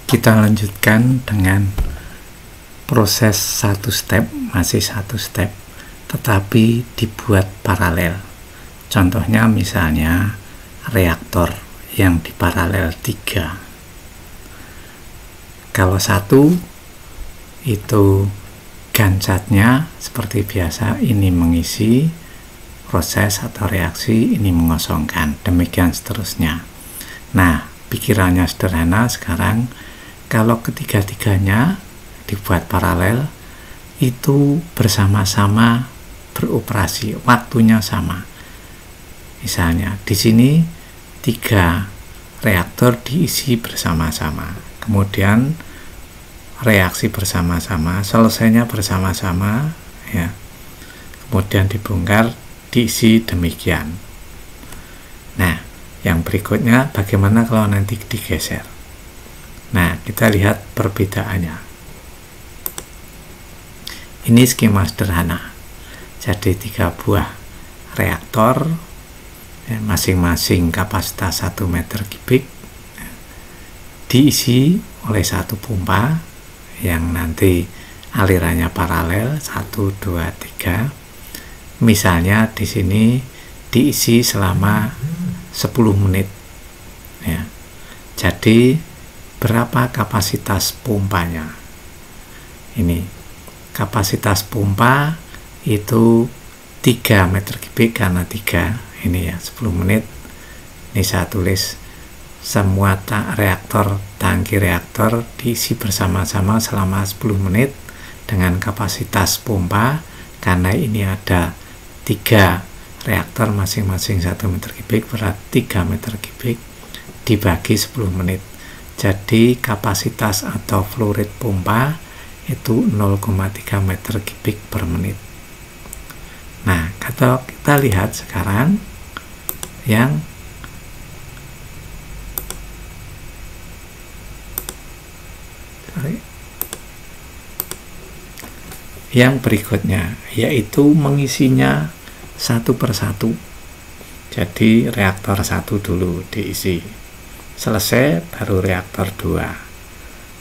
Kita lanjutkan dengan proses satu step, masih satu step, tetapi dibuat paralel. Contohnya misalnya reaktor yang di paralel 3. Kalau satu itu gancatnya seperti biasa, ini mengisi proses atau reaksi, ini mengosongkan, demikian seterusnya. Nah, pikirannya sederhana sekarang. Kalau ketiga-tiganya dibuat paralel, itu bersama-sama beroperasi, waktunya sama. Misalnya di sini 3 reaktor diisi bersama-sama, kemudian reaksi bersama-sama, selesainya bersama-sama, ya. Kemudian dibongkar, diisi demikian. Nah, yang berikutnya bagaimana kalau nanti digeser? Nah, kita lihat perbedaannya. Ini skema sederhana. Jadi 3 buah reaktor, masing-masing kapasitas 1 meter kubik, diisi oleh satu pompa yang nanti alirannya paralel 1, 2, 3. Misalnya di sini diisi selama 10 menit. Ya. Jadi berapa kapasitas pompanya? Ini kapasitas pompa itu 3 meter kubik karena 3 ini ya, 10 menit. Ini saya tulis semua reaktor, tangki reaktor diisi bersama-sama selama 10 menit dengan kapasitas pompa, karena ini ada 3 reaktor masing-masing 1 meter kubik, berarti 3 meter kubik dibagi 10 menit. Jadi kapasitas atau flow rate pompa itu 0,3 meter kubik per menit. Nah, kalau kita lihat sekarang yang berikutnya, yaitu mengisinya satu persatu. Jadi reaktor 1 dulu diisi, selesai baru reaktor 2,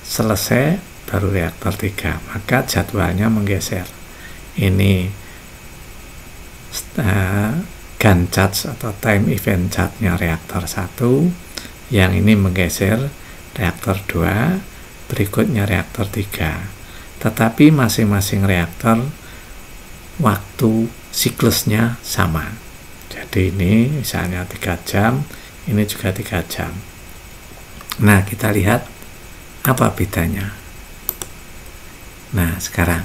selesai baru reaktor 3, maka jadwalnya menggeser. Ini gun charge atau time event charge-nya reaktor 1, yang ini menggeser reaktor 2, berikutnya reaktor 3. Tetapi masing-masing reaktor waktu siklusnya sama. Jadi ini misalnya 3 jam, ini juga 3 jam. Nah, kita lihat apa bedanya. Nah, sekarang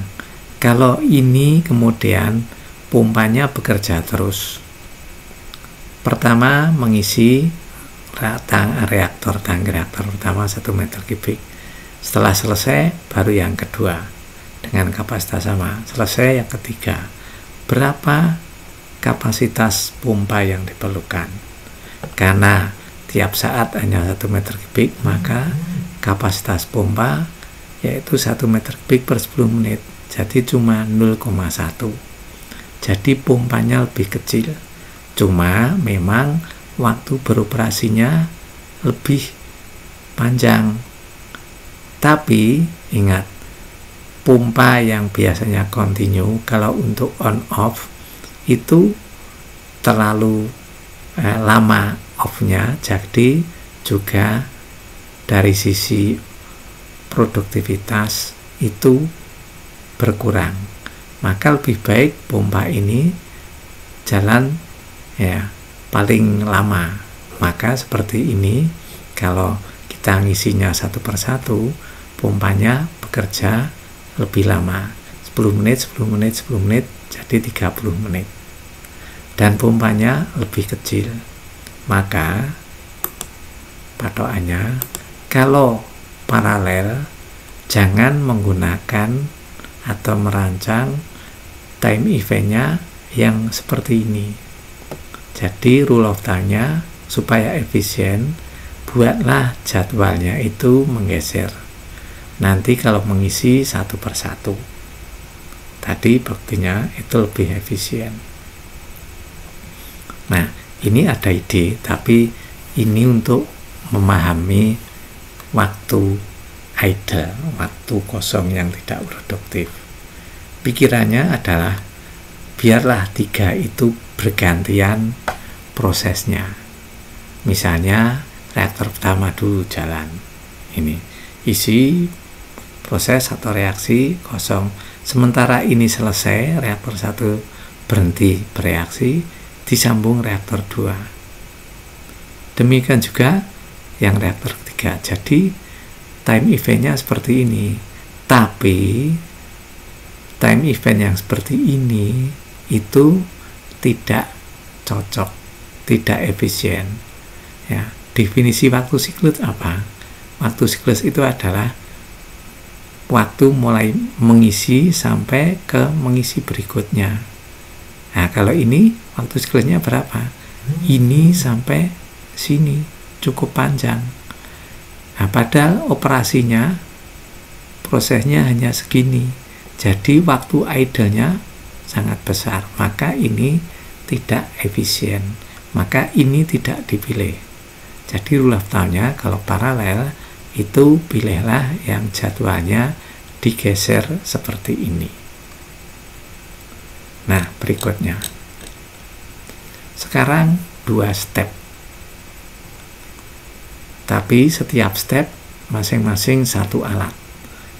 kalau ini kemudian pompanya bekerja terus. Pertama mengisi reaktor, tangki reaktor pertama 1 meter kubik. Setelah selesai baru yang kedua dengan kapasitas sama. Selesai yang ketiga. Berapa kapasitas pompa yang diperlukan? Karena tiap saat hanya 1 meter kubik, maka kapasitas pompa yaitu 1 meter kubik per 10 menit. Jadi cuma 0,1. Jadi pompanya lebih kecil. Cuma memang waktu beroperasinya lebih panjang. Tapi ingat, pompa yang biasanya continue, kalau untuk on off itu terlalu lama off-nya, jadi juga dari sisi produktivitas itu berkurang. Maka lebih baik pompa ini jalan ya paling lama. Maka seperti ini, kalau kita ngisinya satu persatu, pompanya bekerja lebih lama, 10 menit, 10 menit, 10 menit, jadi 30 menit. Dan pompanya lebih kecil. Maka patokannya, kalau paralel, jangan menggunakan atau merancang time eventnya yang seperti ini. Jadi rule of thumb-nya supaya efisien, buatlah jadwalnya itu menggeser. Nanti kalau mengisi satu persatu, tadi buktinya itu lebih efisien. Nah, ini ada ide, tapi ini untuk memahami waktu idle, waktu kosong yang tidak produktif. Pikirannya adalah biarlah 3 itu bergantian prosesnya. Misalnya reaktor pertama dulu jalan, ini isi proses atau reaksi kosong. Sementara ini selesai, reaktor 1 berhenti bereaksi, disambung reaktor 2. Demikian juga yang reaktor ketiga. Jadi time eventnya seperti ini. Tapi time event yang seperti ini itu tidak cocok, tidak efisien. Ya, definisi waktu siklus apa? Waktu siklus itu adalah waktu mulai mengisi sampai ke mengisi berikutnya. Nah, kalau ini waktu siklusnya berapa? Ini sampai sini cukup panjang. Nah, padahal operasinya prosesnya hanya segini. Jadi waktu idle-nya sangat besar. Maka ini tidak efisien. Maka ini tidak dipilih. Jadi rule of thumb-nya kalau paralel itu pilihlah yang jadwalnya digeser seperti ini. Nah, berikutnya. Sekarang 2 step. Tapi setiap step masing-masing 1 alat.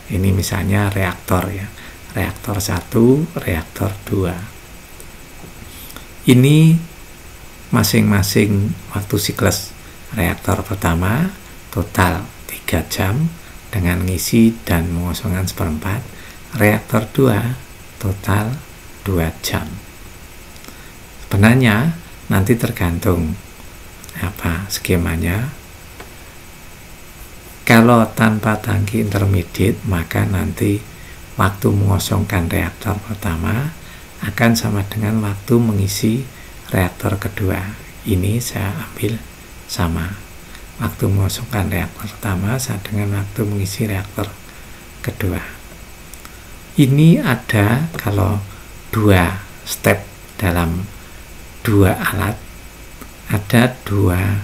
Ini misalnya reaktor ya. Reaktor 1, reaktor 2. Ini masing-masing waktu siklus. Reaktor pertama total 3 jam dengan ngisi dan mengosongkan 1/4. Reaktor 2 total 2 jam. Sebenarnya nanti tergantung apa skemanya. Kalau tanpa tangki intermediate, maka nanti waktu mengosongkan reaktor pertama akan sama dengan waktu mengisi reaktor kedua. Ini saya ambil sama. Waktu mengosongkan reaktor pertama sama dengan waktu mengisi reaktor kedua. Ini ada kalau 2 step dalam 2 alat, ada 2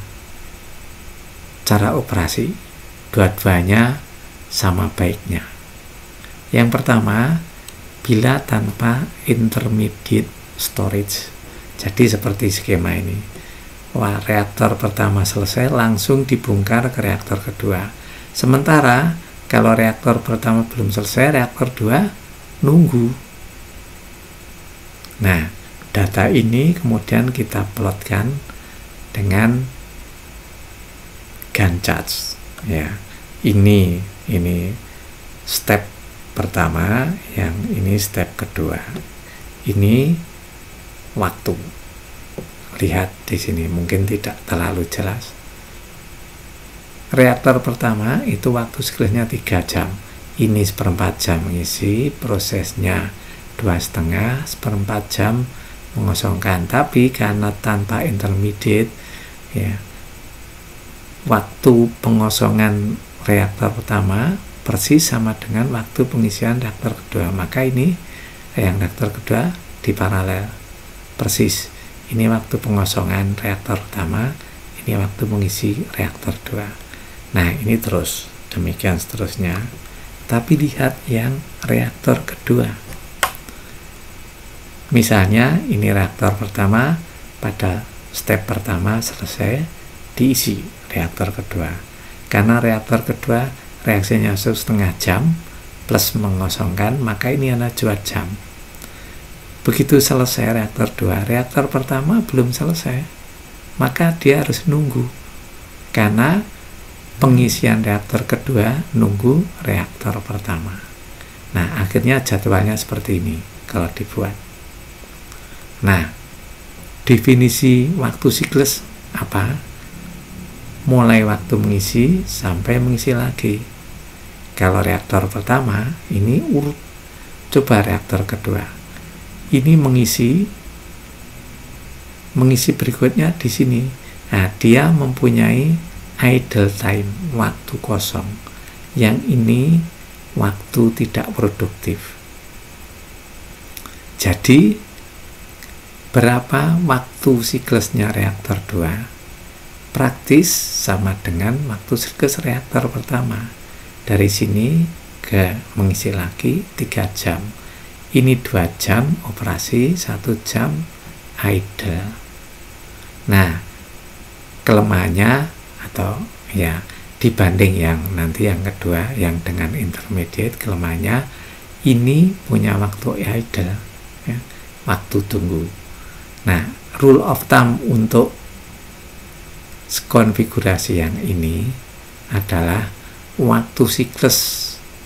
cara operasi. Dua-duanya sama baiknya. Yang pertama, bila tanpa intermediate storage. Jadi seperti skema ini. Wah, reaktor pertama selesai, langsung dibongkar ke reaktor kedua. Sementara kalau reaktor pertama belum selesai, reaktor 2 nunggu. Nah, data ini kemudian kita plotkan dengan Gantt chart. Ya, ini step pertama, yang ini step kedua. Ini waktu. Lihat di sini, mungkin tidak terlalu jelas. Reaktor pertama itu waktu siklusnya 3 jam. Ini 1/4 jam mengisi, prosesnya 2,5, 1/4 jam mengosongkan. Tapi karena tanpa intermediate, ya, waktu pengosongan reaktor pertama persis sama dengan waktu pengisian reaktor kedua. Maka ini yang reaktor kedua di paralel persis. Ini waktu pengosongan reaktor pertama, ini waktu mengisi reaktor 2. Nah, ini terus, demikian seterusnya. Tapi lihat yang reaktor kedua. Misalnya, ini reaktor pertama, pada step pertama selesai, diisi reaktor kedua. Karena reaktor kedua reaksinya 1,5 jam, plus mengosongkan, maka ini hanya 2 jam. Begitu selesai reaktor 2, reaktor pertama belum selesai, maka dia harus nunggu. Karena pengisian reaktor kedua nunggu reaktor pertama. Nah, akhirnya jadwalnya seperti ini kalau dibuat. Nah, definisi waktu siklus apa? Mulai waktu mengisi sampai mengisi lagi. Kalau reaktor pertama, ini urut. Coba reaktor kedua. Ini mengisi berikutnya di sini. Nah, dia mempunyai idle time, waktu kosong. Yang ini waktu tidak produktif. Jadi, berapa waktu siklusnya reaktor 2? Praktis sama dengan waktu siklus reaktor pertama. dari sini ke mengisi lagi 3 jam. Ini 2 jam operasi, 1 jam idle. Nah, kelemahannya atau ya dibanding yang nanti yang kedua yang dengan intermediate, kelemahannya ini punya waktu idle, ya, waktu tunggu. Nah, rule of thumb untuk konfigurasi yang ini adalah waktu siklus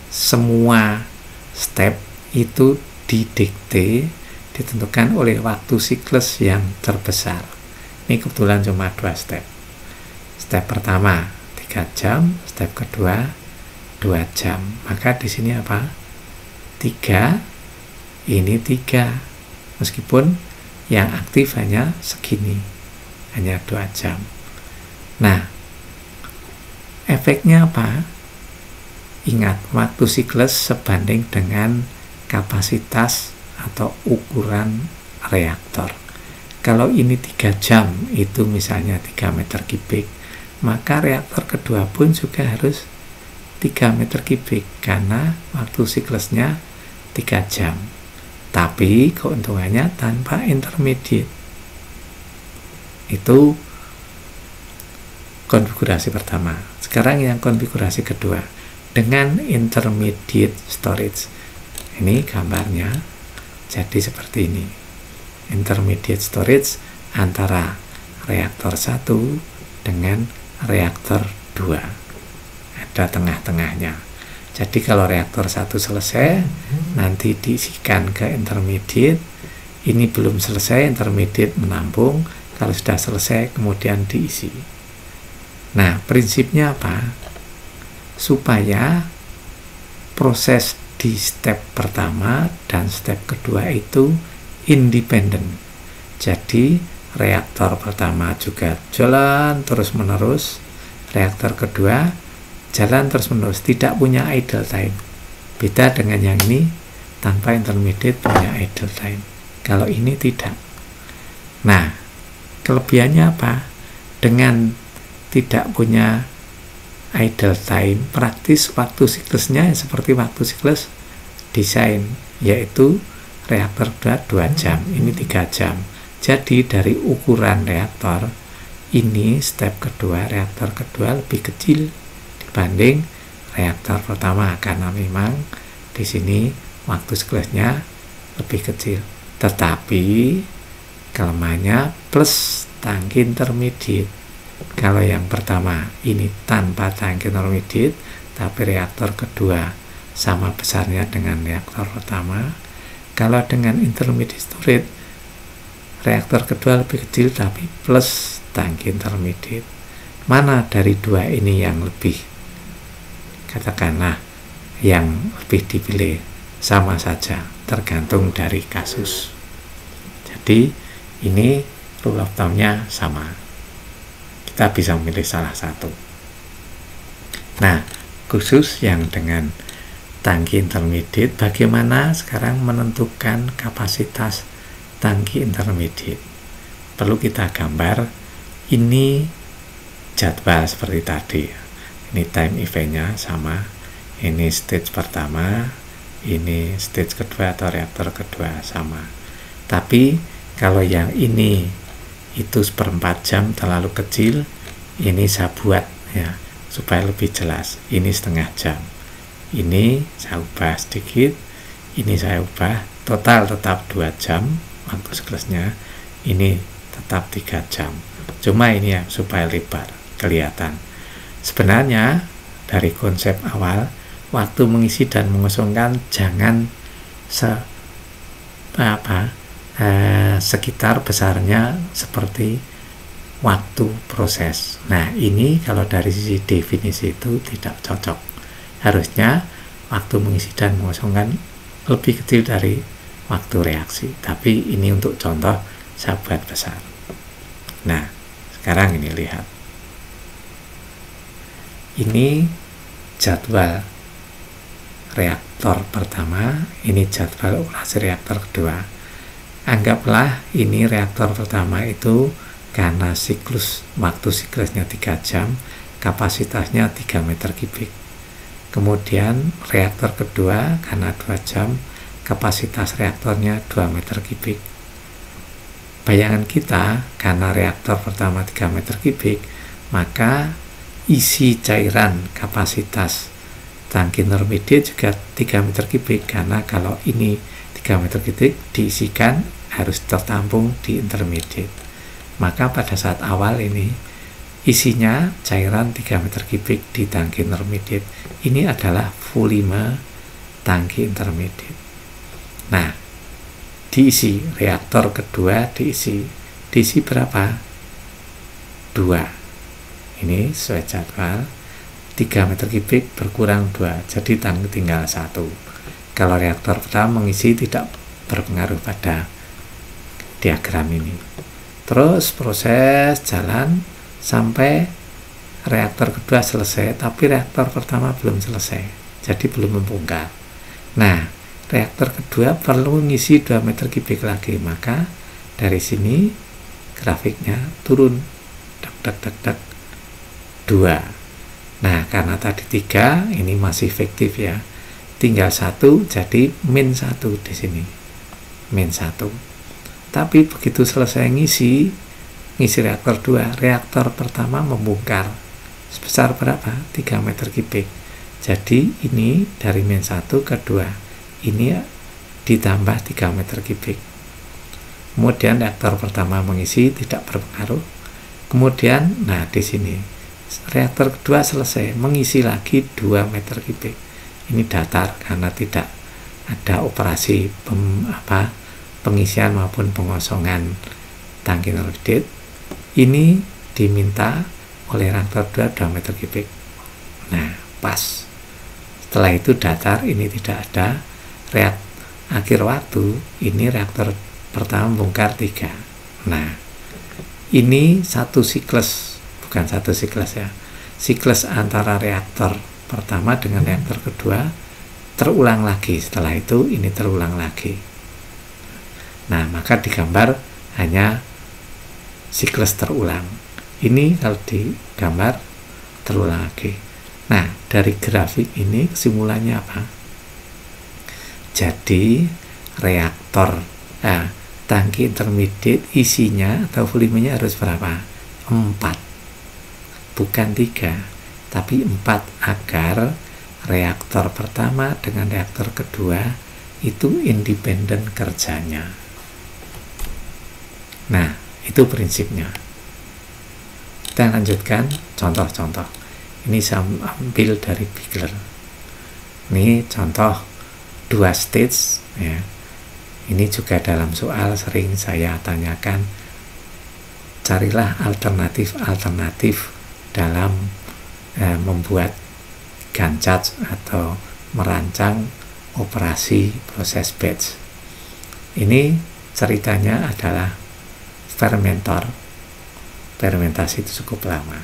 semua step itu ditentukan oleh waktu siklus yang terbesar. Ini kebetulan cuma 2 step. Step pertama 3 jam, step kedua 2 jam. Maka di sini apa? 3, ini 3. Meskipun yang aktif hanya segini, hanya 2 jam. Nah, efeknya apa? Ingat, waktu siklus sebanding dengan kapasitas atau ukuran reaktor. Kalau ini 3 jam, itu misalnya 3 meter kubik, maka reaktor kedua pun juga harus 3 meter kubik karena waktu siklusnya 3 jam. Tapi keuntungannya tanpa intermediate. Itu konfigurasi pertama. Sekarang yang konfigurasi kedua dengan intermediate storage. Ini gambarnya jadi seperti ini. Intermediate storage antara reaktor 1 dengan reaktor 2. Ada tengah-tengahnya. Jadi kalau reaktor 1 selesai, nanti diisikan ke intermediate. Ini belum selesai, intermediate menampung. Kalau sudah selesai, kemudian diisi. Nah, prinsipnya apa? Supaya proses di step pertama dan step kedua itu independen. Jadi reaktor pertama juga jalan terus-menerus, reaktor kedua jalan terus-menerus, tidak punya idle time. Beda dengan yang ini, tanpa intermediate punya idle time. Kalau ini tidak. Nah, kelebihannya apa? Dengan tidak punya idle time, praktis waktu siklusnya seperti waktu siklus desain, yaitu reaktor 2 jam, ini 3 jam. Jadi dari ukuran reaktor ini, step kedua, reaktor kedua lebih kecil dibanding reaktor pertama karena memang di sini waktu siklusnya lebih kecil. Tetapi kelemahannya plus tangki intermediate. Kalau yang pertama ini tanpa tangki intermediate, tapi reaktor kedua sama besarnya dengan reaktor pertama. Kalau dengan intermediate storage, reaktor kedua lebih kecil tapi plus tangki intermediate. Mana dari dua ini yang lebih, katakanlah yang lebih dipilih? Sama saja, tergantung dari kasus. Jadi ini rule of thumb-nya sama. Kita bisa memilih salah satu. Nah, khusus yang dengan tangki intermediate, bagaimana sekarang menentukan kapasitas tangki intermediate? Perlu kita gambar. Ini jadwal seperti tadi. Ini time event-nya sama. Ini stage pertama, ini stage kedua atau reaktor kedua sama. Tapi kalau yang ini itu 1/4 jam terlalu kecil, ini saya buat ya supaya lebih jelas. Ini setengah jam. Ini saya ubah sedikit, ini saya ubah, total tetap 2 jam waktu siklusnya, ini tetap 3 jam. Cuma ini ya supaya lebar, kelihatan. Sebenarnya dari konsep awal, waktu mengisi dan mengosongkan jangan sekitar besarnya seperti waktu proses. Nah, ini kalau dari sisi definisi itu tidak cocok. Harusnya waktu mengisi dan mengosongkan lebih kecil dari waktu reaksi. Tapi ini untuk contoh saya buat besar. Nah, sekarang ini lihat. Ini jadwal reaktor pertama, ini jadwal operasi reaktor kedua. Anggaplah ini reaktor pertama itu karena waktu siklusnya 3 jam, kapasitasnya 3 meter kubik. Kemudian reaktor kedua karena 2 jam, kapasitas reaktornya 2 meter kubik. Bayangan kita, karena reaktor pertama 3 meter kubik, maka isi cairan kapasitas tangki intermediate juga 3 meter kubik, karena kalau ini 3 meter kubik diisikan harus tertampung di intermediate. Maka pada saat awal ini isinya cairan 3 meter kubik di tangki intermediate. Ini adalah volume tangki intermediate. Nah, diisi reaktor kedua, diisi berapa? 2. Ini sesuai jadwal, 3 meter kubik berkurang 2, jadi tinggal 1. Kalau reaktor pertama mengisi tidak berpengaruh pada diagram ini. Terus proses jalan sampai reaktor kedua selesai, tapi reaktor pertama belum selesai, jadi belum membongkar. Nah, reaktor kedua perlu ngisi 2 meter kubik lagi, maka dari sini grafiknya turun, 2. Nah, karena tadi 3, ini masih efektif ya, tinggal 1, jadi -1 di sini, -1. Tapi begitu selesai ngisi reaktor 2, reaktor pertama membongkar sebesar berapa? 3 meter kubik. Jadi ini dari -1 ke 2, ini ditambah 3 meter kubik. Kemudian reaktor pertama mengisi tidak berpengaruh. Kemudian, nah di sini reaktor kedua selesai mengisi lagi 2 meter kubik. Ini datar karena tidak ada operasi pengisian maupun pengosongan tangki intermediate. Ini diminta oleh reaktor 2 meter kubik. Nah, pas. Setelah itu datar, ini tidak ada. Akhir waktu, ini reaktor pertama bongkar 3. Nah, ini satu siklus, bukan satu siklus ya. Siklus antara reaktor pertama dengan reaktor kedua terulang lagi. Setelah itu, ini terulang lagi. Nah, maka digambar hanya siklus terulang. Ini kalau digambar terulang lagi. Nah, dari grafik ini kesimpulannya apa? Jadi reaktor tangki intermediate isinya atau volumenya harus berapa? 4, bukan 3, tapi 4, agar reaktor pertama dengan reaktor kedua itu independen kerjanya. Nah, itu prinsipnya. Kita lanjutkan contoh-contoh. Ini saya ambil dari Bigler. Ini contoh 2 stage ya. Ini juga dalam soal sering saya tanyakan, carilah alternatif dalam membuat Gantt chart atau merancang operasi proses batch. Ini ceritanya adalah fermentasi itu cukup lama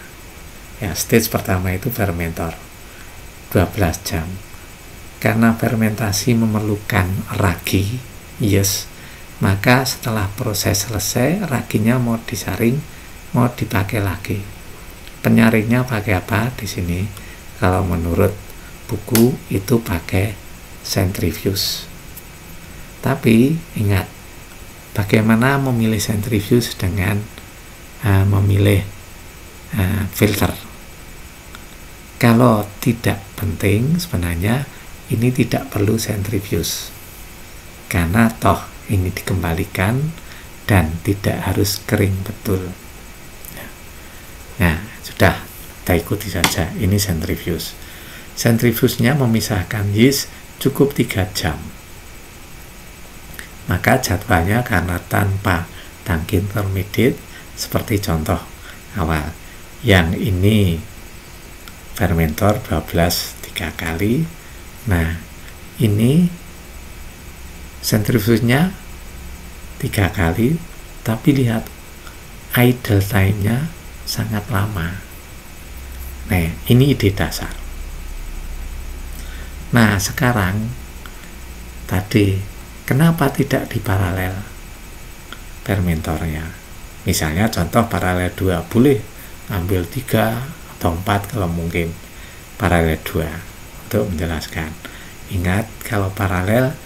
ya. Stage pertama itu fermentor 12 jam. Karena fermentasi memerlukan ragi, maka setelah proses selesai, raginya mau disaring, mau dipakai lagi. Penyaringnya pakai apa di sini? Kalau menurut buku itu pakai centrifuge. Tapi ingat, bagaimana memilih centrifuge dengan memilih filter. Kalau tidak penting, sebenarnya ini tidak perlu centrifuge, karena toh ini dikembalikan dan tidak harus kering betul. Nah, sudah, kita ikuti saja. Ini centrifuge. Centrifuge-nya memisahkan yeast cukup 3 jam. Maka jadwalnya karena tanpa tangki intermediate, seperti contoh awal. Yang ini fermentor 12 3 kali. Nah, ini sentrifugenya 3 kali, tapi lihat idle time-nya sangat lama. Nah, ini ide dasar. Nah, sekarang tadi kenapa tidak diparalel fermentornya? Misalnya contoh paralel 2, boleh ambil 3 atau 4 kalau mungkin paralel 2. untuk menjelaskan. Ingat, kalau paralel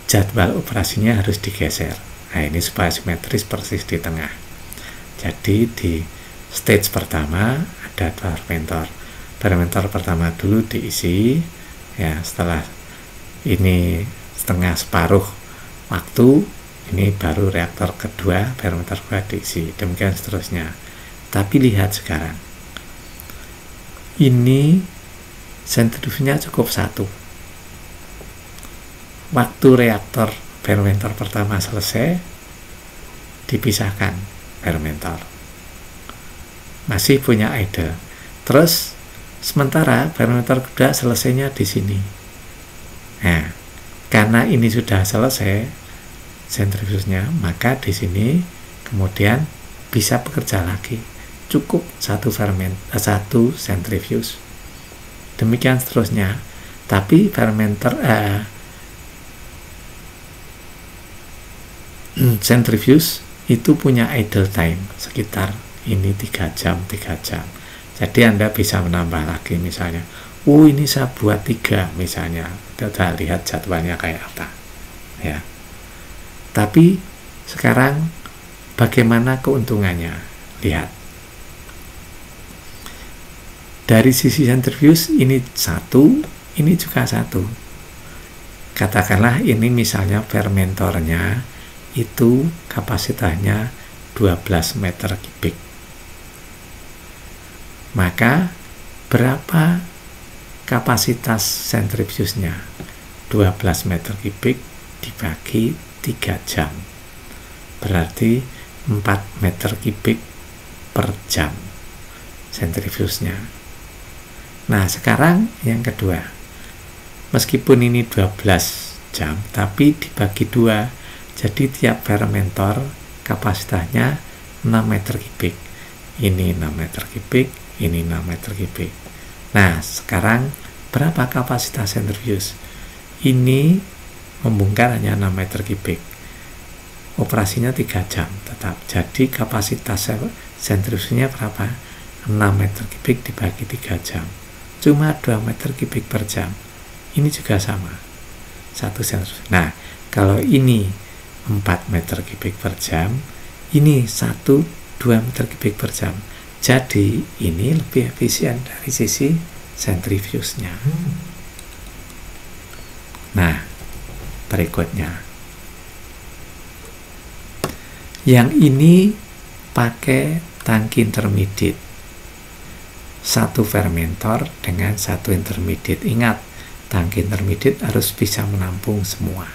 jadwal operasinya harus digeser. Nah, ini supaya simetris persis di tengah. Jadi di stage pertama ada fermentor. Fermentor pertama dulu diisi, ya, setelah ini setengah separuh waktu, ini baru reaktor kedua, fermentor kedua diisi, demikian seterusnya. Tapi lihat sekarang, ini sentrifugnya cukup satu. Waktu reaktor fermentor pertama selesai, dipisahkan fermentor, masih punya idle. Terus sementara fermentor kedua selesainya di sini. Nah, karena ini sudah selesai sentrifugnya, maka di sini kemudian bisa bekerja lagi. Cukup satu sentrifuge. Demikian seterusnya. Tapi fermentor sentrifuge itu punya idle time sekitar ini 3 jam. Jadi Anda bisa menambah lagi, misalnya, ini saya buat 3 misalnya. Kita lihat jadwalnya kayak apa, ya. Tapi sekarang bagaimana keuntungannya? Lihat. Dari sisi sentrifuge ini 1, ini juga 1. Katakanlah ini misalnya fermentornya itu kapasitasnya 12 meter kubik. Maka berapa kapasitas sentrifugenya? 12 meter kubik dibagi 3 jam. Berarti 4 meter kubik per jam sentrifugenya. Nah, sekarang yang kedua. Meskipun ini 12 jam, tapi dibagi 2. Jadi tiap fermentor kapasitasnya 6 meter kubik. Ini 6 meter kubik, ini 6 meter kubik. Nah, sekarang berapa kapasitas sentrifuge? Ini membongkar hanya 6 meter kubik. Operasinya 3 jam tetap. Jadi kapasitas sentrifugenya berapa? 6 meter kubik dibagi 3 jam. Cuma 2 meter kubik per jam. Ini juga sama. 1 sentrifuge. Nah, kalau ini 4 meter kubik per jam, ini 2 meter kubik per jam. Jadi ini lebih efisien dari sisi sentrifugenya. Nah, berikutnya, yang ini pakai tangki intermediate, 1 fermentor dengan 1 intermediate. Ingat, tangki intermediate harus bisa menampung semua.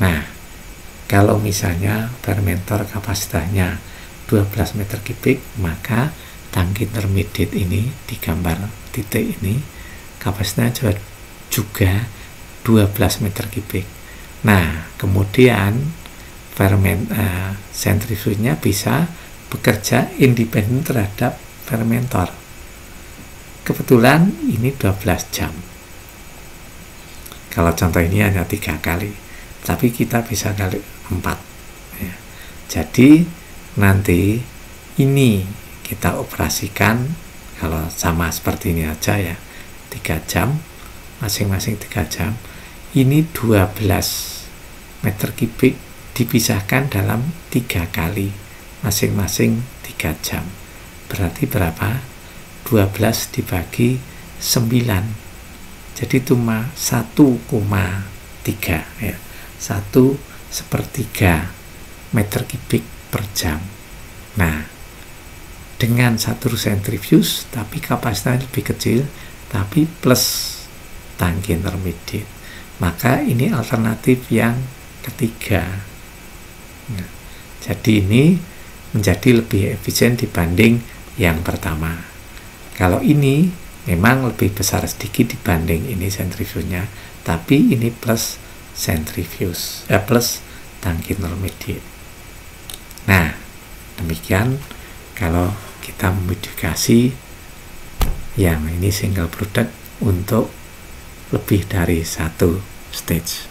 Nah, kalau misalnya fermentor kapasitasnya 12 meter kubik, maka tangki intermediate ini di gambar titik ini kapasitasnya juga 12 meter kubik. Nah, kemudian sentrifugenya bisa bekerja independen terhadap fermentor. Kebetulan ini 12 jam. Kalau contoh ini hanya 3 kali. Tapi kita bisa kali 4, ya. Jadi nanti ini kita operasikan, kalau sama seperti ini aja ya, 3 jam, masing-masing 3 jam. Ini 12 meter kubik dipisahkan dalam 3 kali, masing-masing 3 jam. Berarti berapa? 12 dibagi 9. Jadi cuma 1,3, ya. 1/3 meter kubik per jam. Nah, dengan 1 sentrifuge tapi kapasitasnya lebih kecil, tapi plus tangki intermediate, maka ini alternatif yang ketiga. Nah, jadi ini menjadi lebih efisien dibanding yang pertama. Kalau ini memang lebih besar sedikit dibanding ini sentrifugenya, tapi ini plus sentrifuge, plus tangki intermediate. Nah, demikian kalau kita memodifikasi yang ini single product untuk lebih dari 1 stage.